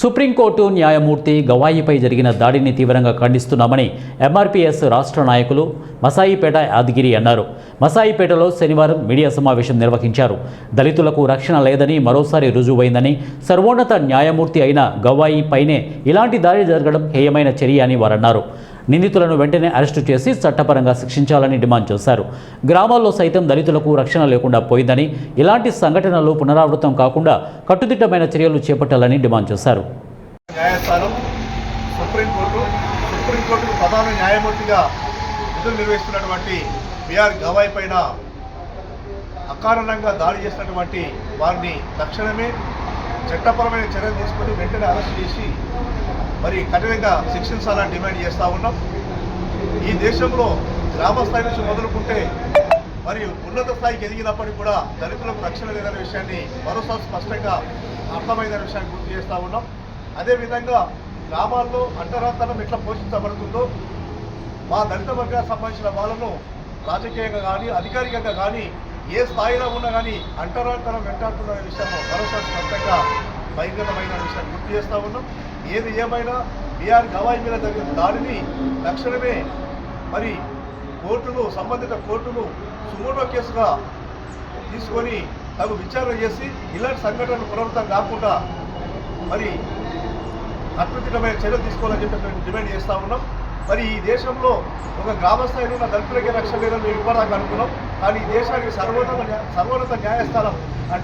Supreme court న్యాయమూర్తి గవాయిపై జరిగిన దాడిని తీవ్రంగా ఖండిస్తున్నామని ఎంఆర్పీఎస్ రాష్ట్ర నాయకులు మసాయిపేట యాదగిరి అన్నారు. మసాయిపేటలో శనివారం మీడియా సమావేశం నిర్వహించారు. దళితులకు రక్షణ లేదని మరోసారి రుజువైందని, సర్వోన్నత న్యాయమూర్తి అయిన గవాయిపైనే ఇలాంటి దాడి జరగడం హేయమైన చర్య అని వారన్నారు. నిందితులను వెంటనే అరెస్టు చేసి చట్టపరంగా శిక్షించాలని డిమాండ్ చేశారు. గ్రామాల్లో సైతం దళితులకు రక్షణ లేకుండా పోయిందని, ఇలాంటి సంఘటనలు పునరావృతం కాకుండా కట్టుదిట్టమైన చర్యలు చేపట్టాలని డిమాండ్ చేశారు. న్యాయస్థానం సుప్రీంకోర్టుకు ప్రధాన న్యాయమూర్తిగా విధులు నిర్వహిస్తున్నటువంటి బిఆర్ గవాయ్ పైన అకారణంగా దాడి చేసినటువంటి వారిని తక్షణమే చట్టపరమైన చర్యలు తీసుకొని వెంటనే అరెస్ట్ చేసి మరి కఠినంగా శిక్షించాలని డిమాండ్ చేస్తూ ఉన్నాం. ఈ దేశంలో గ్రామ స్థాయి నుంచి మొదలుకుంటే మరి ఉన్నత స్థాయికి ఎదిగినప్పటికీ కూడా దళితులకు రక్షణ లేదనే విషయాన్ని మరోసారి స్పష్టంగా అర్థమైందనే విషయాన్ని గుర్తు చేస్తూ ఉన్నాం. అదేవిధంగా గ్రామాల్లో అంటరాంతరం ఎట్లా పోషించబడుతుందో మా దళిత వర్గాలకు సంబంధించిన వాళ్ళను రాజకీయంగా కానీ అధికారికంగా కానీ ఏ స్థాయిలో ఉన్నా కానీ అంటరాంతరం వెంటాడుతున్న విషయంలో మరోసారి స్పష్టంగా బహిర్గతమైన విషయాన్ని గుర్తు చేస్తూ ఉన్నాం. ఏది ఏమైనా బిఆర్ గవాయ్ మీద జరిగిన దాడిని తక్షణమే మరి సంబంధిత కోర్టులు సుమోటో కేసుగా తీసుకొని తగు విచారణ చేసి ఇలాంటి సంఘటనలు పునరావృతం కాకుండా మరి కట్టుదిట్టమైన చర్యలు తీసుకోవాలని చెప్పి మేము డిమాండ్ చేస్తూ ఉన్నాం. మరి ఈ దేశంలో ఒక గ్రామస్థాయిలో ఉన్న దళితులకే రక్షణ లేదని మేము ఇవ్వడానికి అనుకున్నాం. కానీ ఈ దేశానికి సర్వోన్నత న్యాయస్థానం